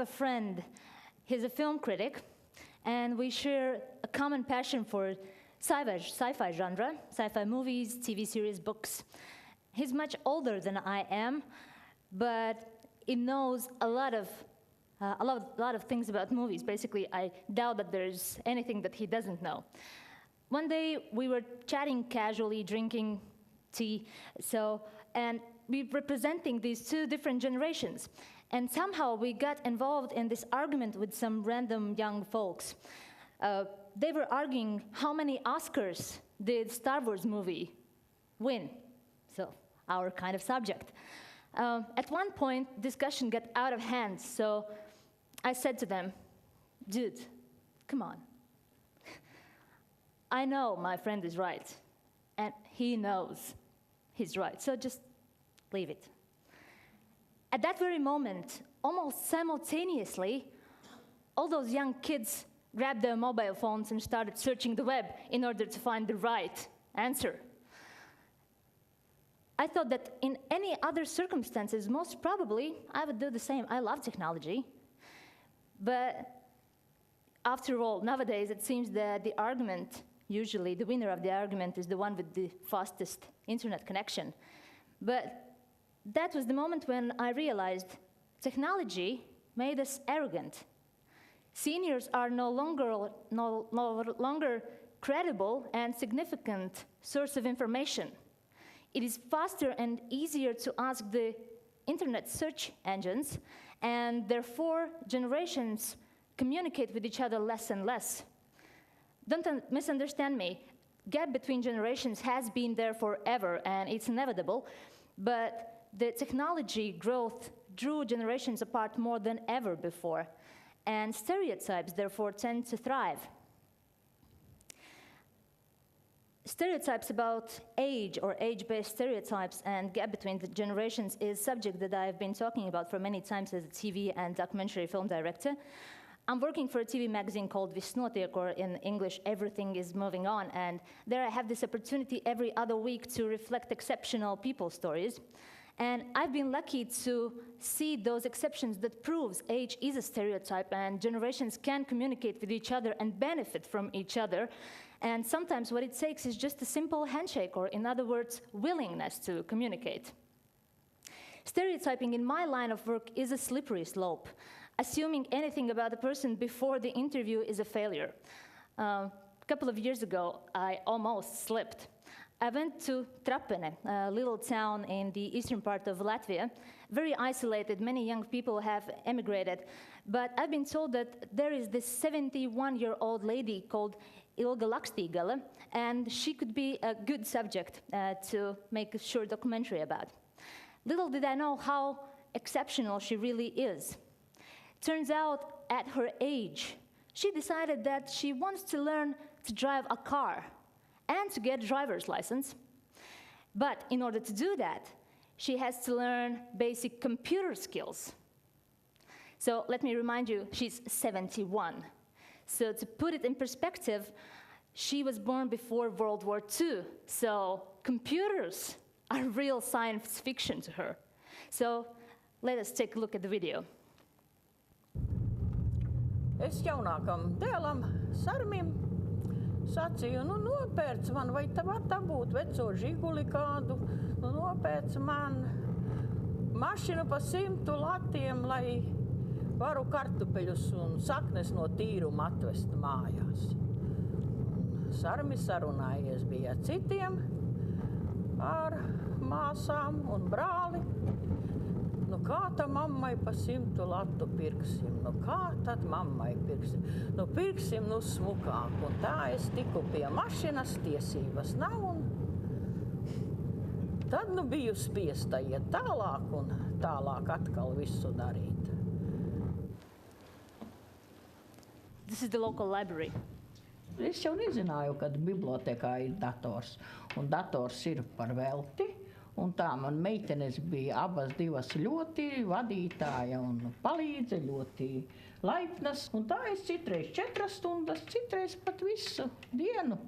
a friend. He's a film critic, and we share a common passion for sci-fi genre, sci-fi movies, TV series, books. He's much older than I am, but he knows a lot of things about movies. Basically, I doubt that there's anything that he doesn't know. One day, we were chatting casually, drinking tea, and we were representing these two different generations. And somehow we got involved in this argument with some random young folks. They were arguing how many Oscars did Star Wars movie win? So, our kind of subject. At one point, discussion got out of hand, so I said to them, dude, come on. I know my friend is right, and he knows he's right, so just leave it. At that very moment, almost simultaneously, all those young kids grabbed their mobile phones and started searching the web in order to find the right answer. I thought that in any other circumstances, most probably, I would do the same. I love technology. But after all, nowadays, it seems that the argument, usually the winner of the argument is the one with the fastest internet connection. But that was the moment when I realized technology made us arrogant. Seniors are no longer credible and significant source of information. It is faster and easier to ask the internet search engines, and therefore generations communicate with each other less and less. Don't misunderstand me. Gap between generations has been there forever, and it's inevitable, but the technology growth drew generations apart more than ever before, and stereotypes therefore tend to thrive. Stereotypes about age or age-based stereotypes and gap between the generations is a subject that I've been talking about for many times as a TV and documentary film director. I'm working for a TV magazine called Viss notiek, or in English, Everything is Moving On, and there I have this opportunity every other week to reflect exceptional people stories. And I've been lucky to see those exceptions that proves age is a stereotype and generations can communicate with each other and benefit from each other. And sometimes what it takes is just a simple handshake, or in other words, willingness to communicate. Stereotyping in my line of work is a slippery slope. Assuming anything about a person before the interview is a failure. A couple of years ago, I almost slipped. I went to Trapene, a little town in the eastern part of Latvia. Very isolated, many young people have emigrated. But I've been told that there is this 71-year-old lady called Ilga Lakstīgale, and she could be a good subject to make a short documentary about. Little did I know how exceptional she really is. Turns out, at her age, she decided that she wants to learn to drive a car and to get a driver's license. But in order to do that, she has to learn basic computer skills. So let me remind you, she's 71. So to put it in perspective, she was born before World War II. So computers are real science fiction to her. So let us take a look at the video. Es jaunākam dēlam, Sarmim, sacīju, nopērc man, vai tev var dabūt veco žiguli kādu, nopērc man mašinu pa 100 latiem, lai varu kartupeļus un saknes no tīruma atvest mājās. Sarmi sarunājies bija citiem ar māsām un brāli. Kā tā mammai pa 100 latu pirksim? Kā tad mammai pirksim? Pirksim smukāk. Un tā es tiku pie mašinas, tiesības nav. Un tad biju spiesta iet tālāk un tālāk atkal visu darīt. This is the local library. Es jau nezināju, kad bibliotekā ir dators. Un dators ir par velti. Un tā man meitenes bija abas divas ļoti vadītāja un palīdze, ļoti laipnas. Un tā es citreiz 4 stundas, citreiz pat visu dienu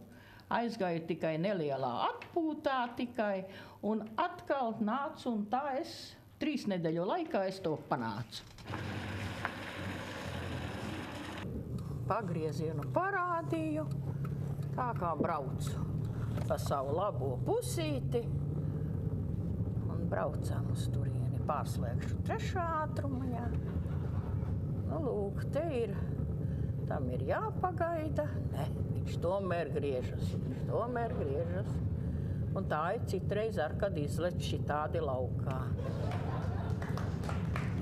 aizgāju tikai nelielā atpūtā tikai. Un atkal nācu, un tā es 3 nedēļu laikā es to panācu. pagriezienu parādīju, tā kā braucu pa savu labo pusīti un braucām uz turieni. Pārslēgšu 3. ātrumā. Nu, lūk, te ir, tam ir jāpagaida. Ne, viņš tomēr griežas. Un tā ir citreiz kad izlec šitādi laukā.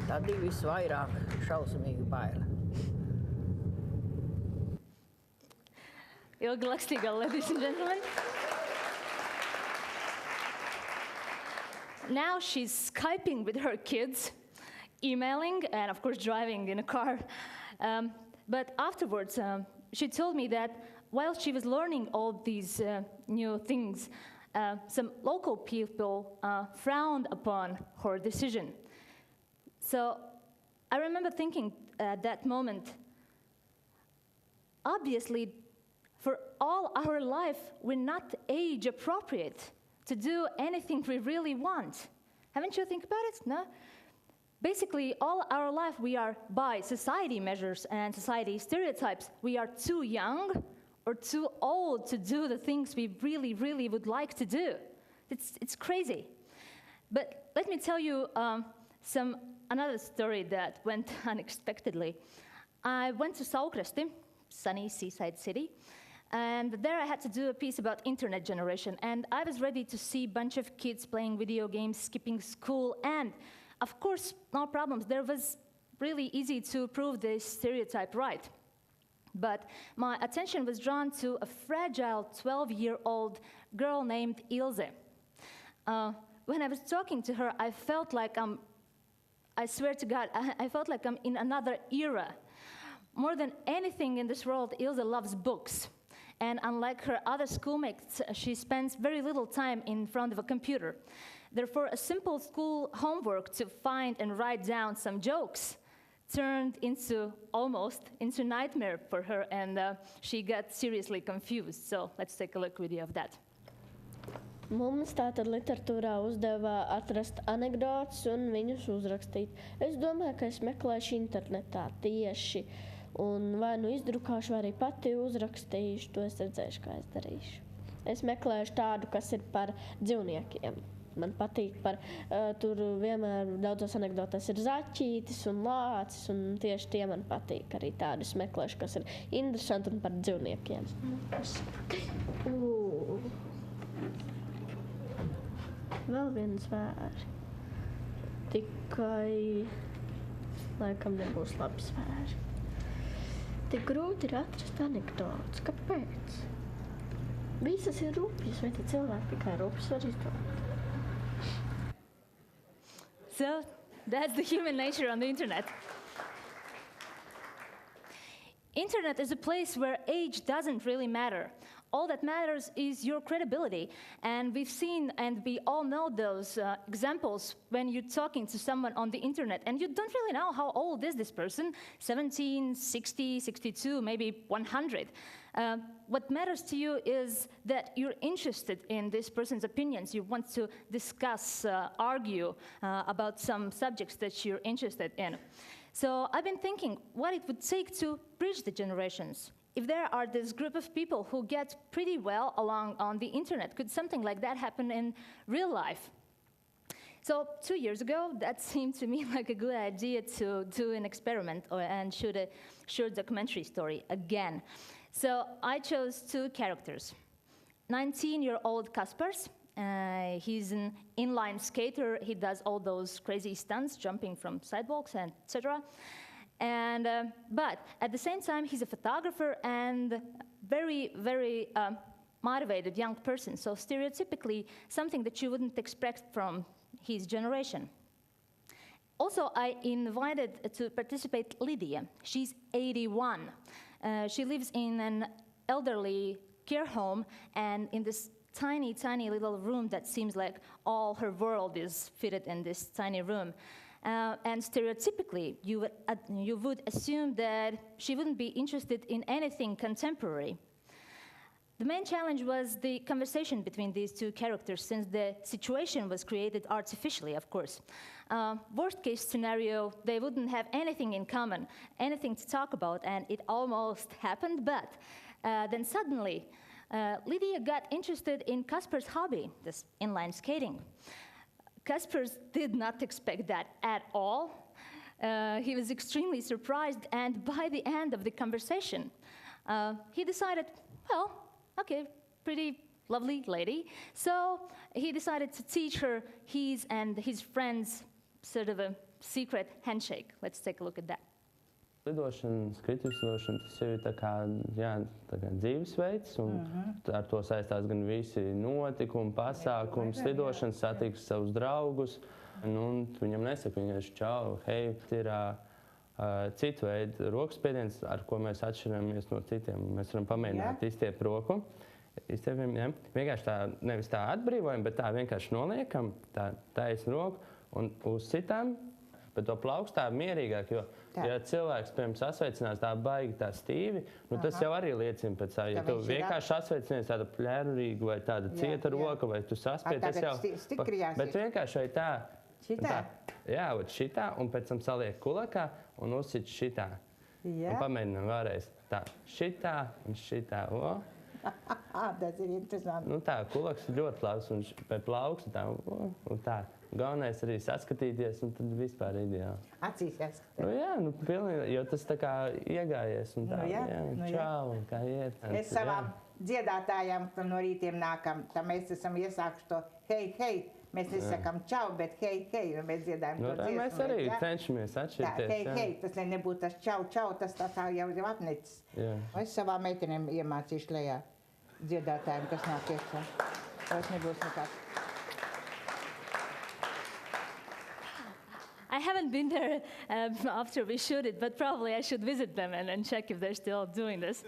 Tad ir visvairāk šausmīgi baila. Ilgi lakstīgā, ladies and gentlemen. Now she's Skyping with her kids, emailing, and of course driving in a car. But afterwards, she told me that while she was learning all these new things, some local people frowned upon her decision. So I remember thinking at that moment, obviously, for all our life, we're not age appropriate to do anything we really want. Haven't you think about it? No? Basically, all our life, we are, by society measures and society stereotypes, we are too young or too old to do the things we really, really would like to do. It's crazy. But let me tell you another story that went unexpectedly. I went to Saukrasti, sunny seaside city, and there I had to do a piece about internet generation, and I was ready to see a bunch of kids playing video games, skipping school, and of course, no problems. There was really easy to prove this stereotype right. But my attention was drawn to a fragile 12-year-old girl named Ilze. When I was talking to her, I felt like I swear to God, I felt like I'm in another era. More than anything in this world, Ilze loves books. And unlike her other schoolmates, she spends very little time in front of a computer. Therefore, a simple school homework to find and write down some jokes turned almost into nightmare for her, and she got seriously confused. So let's take a look video of that. Mums tātad literatūrā uzdeva atrast anekdotus un viņus uzrakstīt. Es domāju, ka es meklēšu internetā tieši, un vai nu izdrukāšu, vai arī pati uzrakstīšu, to es redzēšu, kā es darīšu. Es meklēšu tādu, kas ir par dzīvniekiem. Man patīk tur vienmēr daudzos anekdotās ir zaķītis un lācis, un tieši tie man patīk. Arī tādu es meklēšu, kas ir interesanti un par dzīvniekiem. Vēl viens zvēri. Tikai laikam nebūs labi zvēri. Tik grūti ir atrast anekdotus. Kāpēc? Visas ir rupjas, vai te cilvēki tikai rupjas var izdomāt? So that's the human nature on the internet. Internet is a place where age doesn't really matter. All that matters is your credibility. And we've seen, and we all know those examples when you're talking to someone on the internet and you don't really know how old is this person, 17, 60, 62, maybe 100. What matters to you is that you're interested in this person's opinions. You want to discuss, argue about some subjects that you're interested in. So I've been thinking what it would take to bridge the generations. If there are this group of people who get pretty well along on the internet, could something like that happen in real life? So 2 years ago, that seemed to me like a good idea to do an experiment and shoot a short documentary story again. So I chose 2 characters. 19-year-old Kaspars. He's an inline skater. He does all those crazy stunts, jumping from sidewalks and etc. And but at the same time, he's a photographer and very, very motivated young person. So stereotypically, something that you wouldn't expect from his generation. Also, I invited to participate Lydia. She's 81. She lives in an elderly care home and in this tiny, tiny little room that seems like all her world is fitted in this tiny room. And stereotypically, you would assume that she wouldn't be interested in anything contemporary. The main challenge was the conversation between these two characters, since the situation was created artificially, of course. Worst case scenario, they wouldn't have anything in common, anything to talk about, and it almost happened, but then suddenly, Lydia got interested in Kasper's hobby, this inline skating. Kasper did not expect that at all. He was extremely surprised, and by the end of the conversation, he decided, well, okay, pretty lovely lady. So he decided to teach her his and his friends' sort of a secret handshake. Let's take a look at that. Lidošana, skrituļslidošana, tas jau ir tā kā dzīvesveids, un ar to saistās gan visi notikumi, pasākumi, slidošana, satiks savus draugus, un viņam nesaka vienkārši čau, hei, ir citu veidu rokspiediens, ar ko mēs atšķiramies no citiem. Mēs varam pamēģināt izstiept roku. Vienkārši tā, nevis tā atbrīvojam, bet tā vienkārši noliekam, tā taisnu roku un uzcitam, bet to plaukst tā mierīgāk, jo, ja cilvēks, piemēram, sasveicinās tā baigi, tā stīvi, nu tas jau arī liecina pēc savu. Ja tu vienkārši sasveicinies tāda pļērīga vai tāda cieta roka, vai tu saspied, tas jau... Bet vienkārši vai tā... Šitā? Jā, šitā, un pēc tam saliek kulakā un uzsit šitā. Un pamēģinam vēlreiz. Tā, šitā un šitā. Tas ir interesanti. Nu tā, kulaks ir ļoti labs, un pēc plauksta tā, un tā. Galvenais arī saskatīties, un tad vispār ideāli. Acīs jāskatās. Nu jā, nu pilnīgi, jo tas tā kā iegājies, un tā, čau, un kā iet. Es savām dziedātājām, kam no rītiem nākam, tā mēs esam iesākuši to hei, hei. Mēs nesakām čau, bet hei, hei, un mēs dziedājam to dziesmu. Mēs arī cenšamies atšķirties. Hei, hei, tas nebūtu tas čau, čau, tas tā jau apnicis. Es savām meitenēm iemācīšu lejā dziedātājiem, kas nāk iekšā. Tas nebūs nekāds. I haven't been there after we shoot it, but probably I should visit them and check if they're still doing this.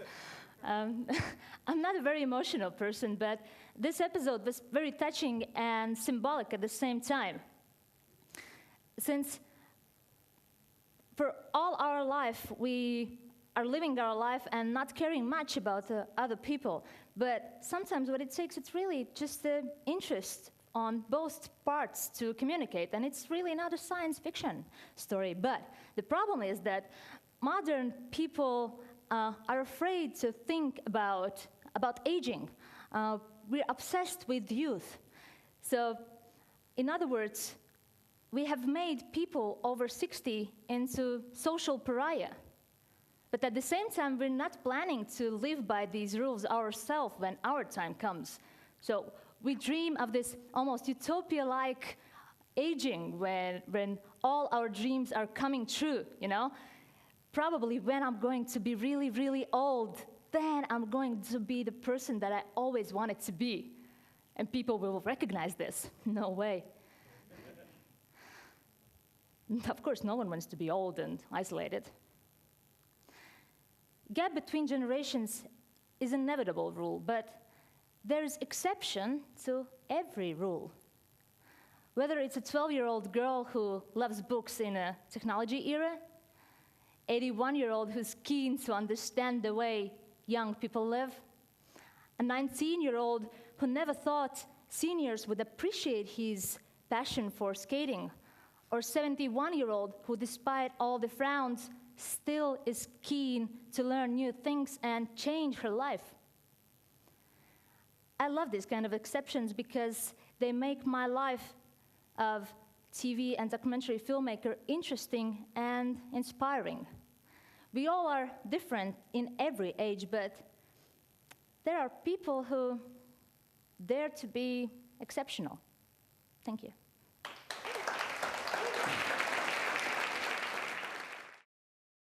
I'm not a very emotional person, but this episode was very touching and symbolic at the same time. Since for all our life, we are living our life and not caring much about other people, but sometimes what it takes, it's really just the interest on both parts to communicate, and it's really not a science fiction story. But the problem is that modern people are afraid to think about aging. We're obsessed with youth. So, in other words, we have made people over 60 into social pariah. But at the same time, we're not planning to live by these rules ourselves when our time comes. So we dream of this almost utopia-like aging when all our dreams are coming true, you know? Probably when I'm going to be really, really old, then I'm going to be the person that I always wanted to be. And people will recognize this. No way. Of course, no one wants to be old and isolated. Gap between generations is an inevitable rule, but there's exception to every rule. Whether it's a 12-year-old girl who loves books in a technology era, 81-year-old who's keen to understand the way young people live, a 19-year-old who never thought seniors would appreciate his passion for skating, or 71-year-old who, despite all the frowns, still is keen to learn new things and change her life. I love these kind of exceptions because they make my life of TV and documentary filmmaker interesting and inspiring. We all are different in every age, but there are people who dare to be exceptional. Thank you.